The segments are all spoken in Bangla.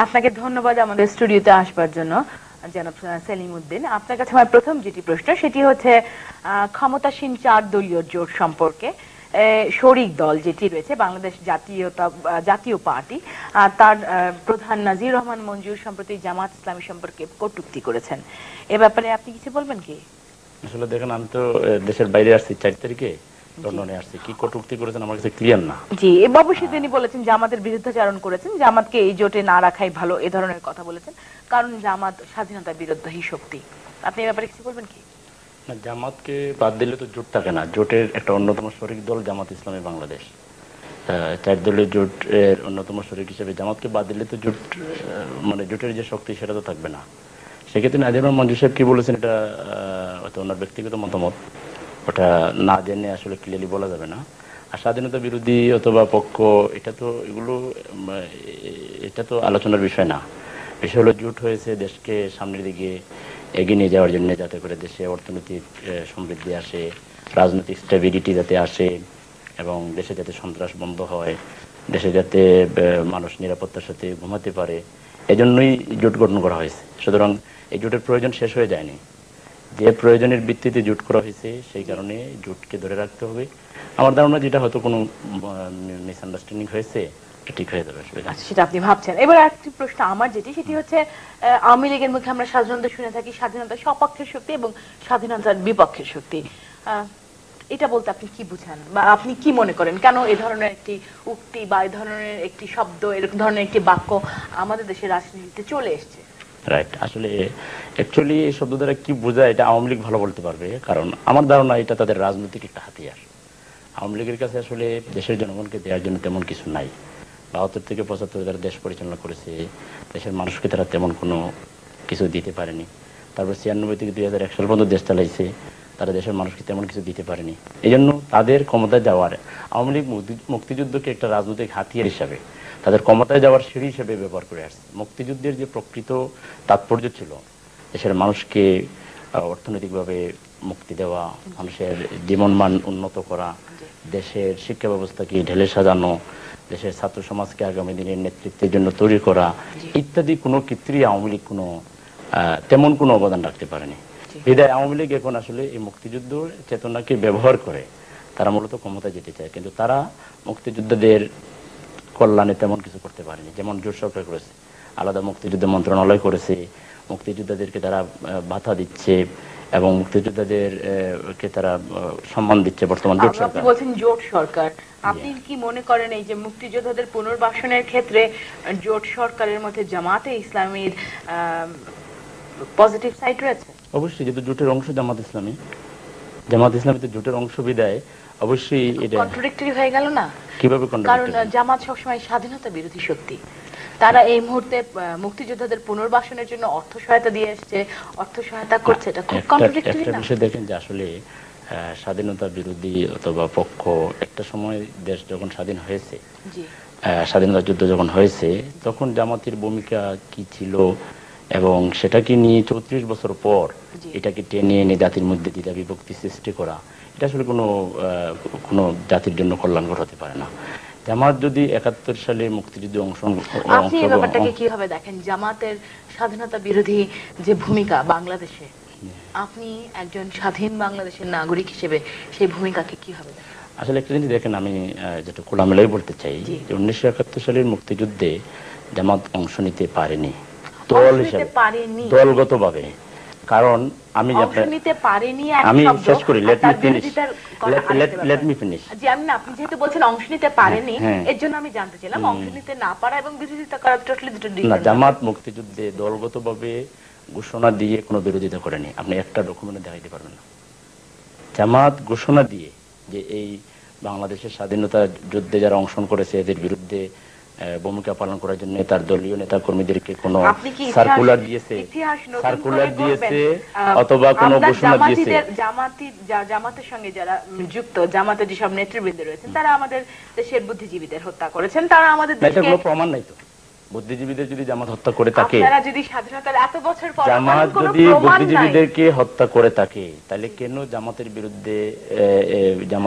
আপনাকে ধন্যবাদ আমাদের স্টুডিওতে আসবার জন্য জনাব সেলিম উদ্দিন। আপনার কাছে আমার প্রথম যেটি প্রশ্ন সেটি হচ্ছে ক্ষমতাসীন 4 দলীয় জোট সম্পর্কে। শরিক দল যেটি রয়েছে বাংলাদেশ জাতীয় পার্টি, তার প্রধান নাজির রহমান মঞ্জুর সম্প্রতি জামাত ইসলামী সম্পর্কে কটূক্তি করেছেন। এ ব্যাপারে আপনি কিছু বলবেন কি? আসলে দেখেন, আমি তো দেশের বাইরে আসছি 4 তারিখে, লন্ডনে আসছি। কি কটূক্তি করেছেন আমার কাছে ক্লিয়ার না। জি, অবশ্যই তিনি বলেছেন জামাতের বিরুদ্ধাচারণ করেছেন, জামাতকে এই জোটে না রাখাই ভালো, এ ধরনের কথা বলেছেন, কারণ জামাত স্বাধীনতা বিরোধী শক্তি। আপনি এই ব্যাপারে কিছু বলবেন কি? না, জামাতকে বাদ দিলে তো জোট থাকে না। জোটের একটা অন্যতম শরিক দল জামাত ইসলামী বাংলাদেশ। 4 দলীয় জোটের অন্যতম শরিক হিসেবে জামাতকে বাদ দিলে তো জোট মানে জোটের যে শক্তি সেটা তো থাকবে না। সেক্ষেত্রে নাজির রহমান মঞ্জুর সাহেব কি বলেছেন এটা হয়তো ওনার ব্যক্তিগত মতামত, ওটা না জেনে আসলে ক্লিয়ারলি বলা যাবে না। আর স্বাধীনতা বিরোধী অথবা পক্ষ, এটা তো আলোচনার বিষয় না। বিষয় হলো জোট হয়েছে দেশকে সামনের দিকে এগিয়ে নিয়ে যাওয়ার জন্য, যাতে করে দেশে অর্থনৈতিক সমৃদ্ধি আসে, রাজনৈতিক স্টেবিলিটি যাতে আসে, এবং দেশে যাতে সন্ত্রাস বন্ধ হয়, দেশে যাতে মানুষ নিরাপত্তার সাথে ঘুমাতে পারে, এজন্যই জোট গঠন করা হয়েছে। সুতরাং এই জোটের প্রয়োজন শেষ হয়ে যায়নি। যে প্রয়োজনের ভিত্তিতে জোট করা হয়েছে সেই কারণে জোটকে ধরে রাখতে হবে। আমার ধারণা যেটা হয়তো কোনো মিসআন্ডারস্ট্যান্ডিং হয়েছে, ঠিক হয়ে যাবে। সেটা আপনি ভাবছেন। এবার আরেকটি প্রশ্ন আমার সেটি হচ্ছে, আওয়ামী লীগের মুখে আমরা সাধারণত শুনে থাকি স্বাধীনতার সপক্ষের শক্তি এবং স্বাধীনতার বিপক্ষের শক্তি। এটা বলতে আপনি কি বুঝান বা আপনি কি মনে করেন, কেন এই ধরনের একটি উক্তি বা এই ধরনের একটি শব্দ, এরকম ধরনের একটি বাক্য আমাদের দেশের রাজনীতিতে চলে এসছে? রাইট, আসলে অ্যাকচুয়ালি এই শব্দ দ্বারা কি বোঝায় এটা আওয়ামী লীগ ভালো বলতে পারবে, কারণ আমার ধারণা এটা তাদের রাজনৈতিক একটা হাতিয়ার। আওয়ামী লীগের কাছে আসলে দেশের জনগণকে দেওয়ার জন্য তেমন কিছু নাই। 72 থেকে 75 তারা দেশ পরিচালনা করেছে, দেশের মানুষকে তারা তেমন কোনো কিছু দিতে পারেনি। তারপর 96 থেকে 2001 সাল পর্যন্ত দেশ চালাইছে, তারা দেশের মানুষকে তেমন কিছু দিতে পারেনি। এই জন্য তাদের ক্ষমতায় যাওয়ার, আওয়ামী লীগ মুক্তিযুদ্ধকে একটা রাজনৈতিক হাতিয়ার হিসাবে, তাদের ক্ষমতায় যাওয়ার সিঁড়ি হিসেবে ব্যবহার করে আসছে। মুক্তিযুদ্ধের যে প্রকৃত তাৎপর্য ছিল দেশের মানুষকে অর্থনৈতিকভাবে মুক্তি দেওয়া, মানুষের জীবনমান উন্নত করা, দেশের শিক্ষা ব্যবস্থাকে ঢেলে সাজানো, দেশের ছাত্র সমাজকে আগামী দিনের নেতৃত্বের জন্য তৈরি করা ইত্যাদি কোনো ক্ষেত্রেই আওয়ামী লীগ তেমন কোনো অবদান রাখতে পারেনি। বিধায় আওয়ামী লীগ এখন আসলে এই মুক্তিযুদ্ধ চেতনাকে ব্যবহার করে তারা মূলত ক্ষমতায় যেতে চায়, কিন্তু তারা মুক্তিযোদ্ধাদের কল্যাণে তেমন কিছু করতে পারেনি। যেমন জোট সরকার করেছে, আলাদা মুক্তিযুদ্ধ মন্ত্রণালয় করেছে, মুক্তিযোদ্ধাদেরকে তারা ভাতা দিচ্ছে এবং মুক্তিযোদ্ধাদের কে তারা সম্মান দিচ্ছে। বর্তমান জোট সরকার। আপনি বলছেন জোট সরকার, আপনি কি মনে করেন এই যে মুক্তিযোদ্ধাদের পুনর্বাসনের ক্ষেত্রে জোট সরকারের মধ্যে জামাতে ইসলামীর পজিটিভ সাইড রয়েছে? অবশ্যই, যেহেতু জোটের অংশ জামাত ইসলামী, জামাত ইসলামী তো জোটের অংশ বিদায় অবশ্যই এটা কন্ট্রাডিক্টরি হয়ে গেল না? কিভাবে কন্ট্রাডিক্টরি? কারণ জামাত সবসময় স্বাধীনতা বিরোধী শক্তি, তারা এই মুহূর্তে মুক্তিযোদ্ধাদের পুনর্বাসনের জন্য অর্থ সহায়তা দিয়ে আসছে, অর্থ সহায়তা করছে, এটা খুব কন্ট্রাডিক্টরি না? একটা বিষয় দেখেন যে আসলে স্বাধীনতা বিরোধী অথবা পক্ষ, একটা সময় দেশ যখন স্বাধীন হয়েছে, স্বাধীনতা যুদ্ধ যখন হয়েছে, তখন জামাতের ভূমিকা কি ছিল এবং সেটাকে নিয়ে 34 বছর পর এটাকে টেনে এনে জাতির মধ্যে দ্বিধা বিভক্তি সৃষ্টি করা, এটা আসলে কোনো জাতির জন্য কল্যাণকর হতে পারে না। জামাত যদি 71 সালে মুক্তিযুদ্ধে আপনি এই ব্যাপারটাকে কিভাবে দেখেন, জামাতের স্বাধীনতা বিরোধী যে ভূমিকা বাংলাদেশে, আপনি একজন স্বাধীন বাংলাদেশের নাগরিক হিসেবে সেই ভূমিকাকে কিভাবে দেখেন? আসলে একটা জিনিস দেখেন, আমি যেটা খোলামেলাই বলতে চাই যে 1971 সালের মুক্তিযুদ্ধে জামাত অংশ নিতে পারেনি দল হিসেবে, দলগতভাবে। কারণ আমি শেষ করি, লেট মি ফিনিশ। আপনি যেহেতু বলছেন অংশ নিতে পারেনি, এর জন্য আমি জানতে চাইলাম অংশ নিতে না পারা এবং বিরোধিতা করা টোটালি দুটো ডিফারেন্ট। না, জামাত মুক্তিযুদ্ধে দলগতভাবে ঘোষণা দিয়ে কোনো বিরোধিতা করেনি। আপনি একটা ডকুমেন্টে দেখাইতে পারবেন না। জামাত ঘোষণা দিয়ে যে এই বাংলাদেশের স্বাধীনতা যুদ্ধে যারা অংশগ্রহণ করেছে এদের বিরুদ্ধে ভূমিকা পালন করার জন্য তার দলীয় নেতা কর্মীদেরকে কোনো সার্কুলার দিয়েছে অথবা কোনো ঘোষণা দিয়েছে? জামাতের সঙ্গে যারা যুক্ত, জামাতের যেসব নেতৃবৃন্দ রয়েছেন তারা আমাদের দেশের বুদ্ধিজীবীদের হত্যা করেছেন, তারা আমাদের দেশকে, কোনো প্রমাণ নাই তো। বুদ্ধিজীবীদের যদি জামাত হত্যা করে থাকে, আপনারা যদি স্বাধীনতার এত বছর পর জামাত কোনো যদি প্রমাণ নাই, বুদ্ধিজীবীদেরকে হত্যা করে থাকে, তাহলে কেন জামাতের বিরুদ্ধে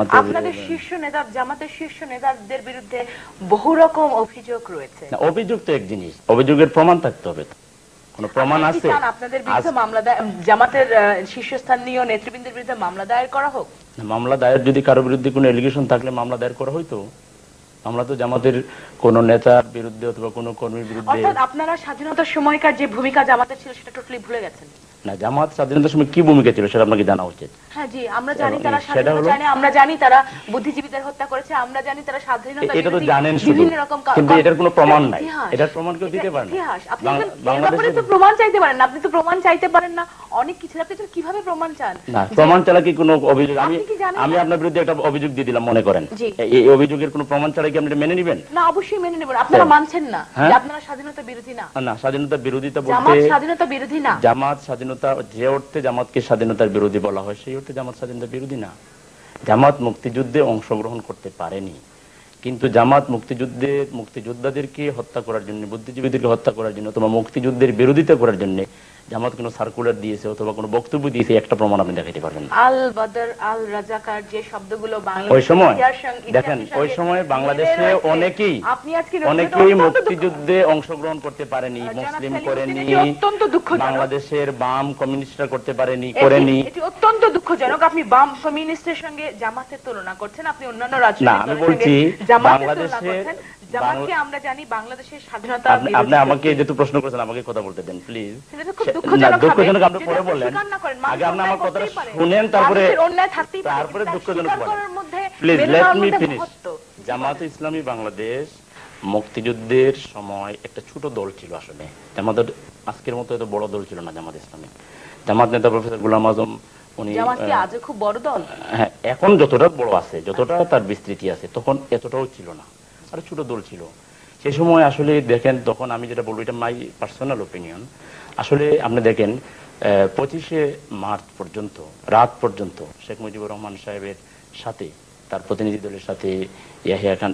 আপনাদের শীর্ষ নেতা, জামাতের শীর্ষ নেতাদের বিরুদ্ধে বহু রকম অভিযোগ রয়েছে? না, অভিযোগ তো এক জিনিস, অভিযোগের প্রমাণ থাকতে হবে। কোনো প্রমাণ আপনারা কি আছে? চান আপনাদের বিরুদ্ধে মামলা জামাতের শীর্ষস্থানীয় নেতৃবৃন্দের বিরুদ্ধে মামলা দায়ের করা হোক? মামলা দায়ের যদি কারো বিরুদ্ধে কোনো এলিগেশন থাকলে মামলা দায়ের করা হইতো। আমরা তো জামাতের কোন নেতার বিরুদ্ধে অথবা কোন কর্মীর বিরুদ্ধে, অর্থাৎ আপনারা স্বাধীনতার সময়কার যে ভূমিকা জামাতের ছিল সেটা টোটালি ভুলে গেছেন? না, জামাত স্বাধীনতার সময় কি ভূমিকা ছিল সেটা আপনাকে জানা উচিত। হ্যাঁ জি, আমরা জানি তারা সেটা স্বাধীনতা হলো- চায় না, আমরা জানি তারা বুদ্ধিজীবীদের হত্যা করেছে, আমরা জানি তারা স্বাধীনতা এটা তো বিরোধী জানেন শুধু, বিভিন্ন রকম কিন্তু এটার কোনো প্রমাণ নাই। ইতিহাস। এটার প্রমাণ কেউ দিতে পারে না। ইতিহাস। আপনি বাং- একজন- এর বাংলাদেশের- ব্যাপারে তো প্রমাণ চাইতে পারেন না, আপনি তো প্রমাণ চাইতে পারেন না অনেক কিছু, আপনি তো কিভাবে প্রমাণ চান? না, প্রমাণ ছাড়া কি কোনো অভিযোগ? আপনি কি জানেন আমি না? আপনার বিরুদ্ধে একটা অভিযোগ দিয়ে দিলাম মনে করেন, জি। এই অভিযোগের কোনো প্রমাণ ছাড়া কি আপনি এটা মেনে নেবেন? না, অবশ্যই মেনে নেবেন। আপনারা হ্যাঁ। মানছেন না যে হ্যাঁ। আপনারা স্বাধীনতা বিরোধী না? না, স্বাধীনতা বিরোধিতা জামাত বলতে স্বাধীনতা বিরোধী না? জামাত স্বাধীনতা, যে অর্থে জামাতকে স্বাধীনতার বিরোধী বলা হয় সেই অর্থে জামাত স্বাধীনতা বিরোধী না। জামাত মুক্তিযুদ্ধে অংশগ্রহণ করতে পারেনি, কিন্তু জামাত মুক্তিযোদ্ধাদেরকে হত্যা করার জন্য, বুদ্ধিজীবীদেরকে হত্যা করার জন্য অথবা মুক্তিযুদ্ধের বিরোধিতা করার জন্য জামাত কোনো সার্কুলার দিয়েছে অথবা কোনো বক্তব্য দিয়েছে একটা প্রমাণ আপনি দেখাতে পারবেন না। আল বদর, আল রাজাকার, যে শব্দগুলো ওই সময় বাংলাদেশের দেখেন, ওই সময় বাংলাদেশে অনেকেই অনেকেই মুক্তিযুদ্ধে অংশগ্রহণ করতে পারেনি, মুসলিম করেনি, অত্যন্ত দুঃখজনক। বাংলাদেশের বাম কমিউনিস্টরা করতে পারেনি, করেনি। এটি অত্যন্ত দুঃখজনক। আপনি বাম কমিউনিস্টের সঙ্গে জামাতের তুলনা করছেন, আপনি অন্যান্য না, রাজনৈতিক আমি দলের বলছি সঙ্গে জামাতের তুলনা বাংলাদেশে করছেন। জামাতকে আমরা জানি বাংলাদেশের স্বাধীনতা আপনি বিরোধী আমাকে শক্তি। যেহেতু প্রশ্ন করেছেন আমাকে কথা বলতে দেন প্লিজ। সেটা তো খুব না, দুঃখজনক হবে। দুঃখজনক আপনি যদি পরে আপনি বললেন, স্বীকার না করেন, আগে আপনি মানুষ আমার কথাটা অন্যায় করতেই পারে। শুনেন, তারপরে মানুষের অন্যায় থাকতেই পারে, তারপরে কিন্তু দুঃখজনক স্বীকার বলেন। করার মধ্যে প্লিজ মেনে লেট নেওয়ার মি মধ্যে ফিনিশ। মহত্ব। জামাতে ইসলামী বাংলাদেশ মুক্তিযুদ্ধের সময় একটা ছোট দল ছিল আসলে। আমাদের আজকের মতো এত বড় দল ছিল না জামাত ইসলামী। জামাত নেতা প্রফেসর গোলাম আজম, উনি জামাত কি আজও খুব বড় দল? হ্যাঁ, এখন যতটা বড় আছে, যতটা তার বিস্তৃতি আছে, তখন এতটাও ছিল না, আর ছোট দল ছিল সেই সময়। আসলে দেখেন, তখন আমি যেটা বলবো, এটা মাই পার্সোনাল ওপিনিয়ন, আসলে আপনি দেখেন 25শে মার্চ পর্যন্ত, রাত পর্যন্ত শেখ মুজিবুর রহমান সাহেবের সাথে, তার প্রতিনিধি দলের সাথে ইয়াহিয়া খান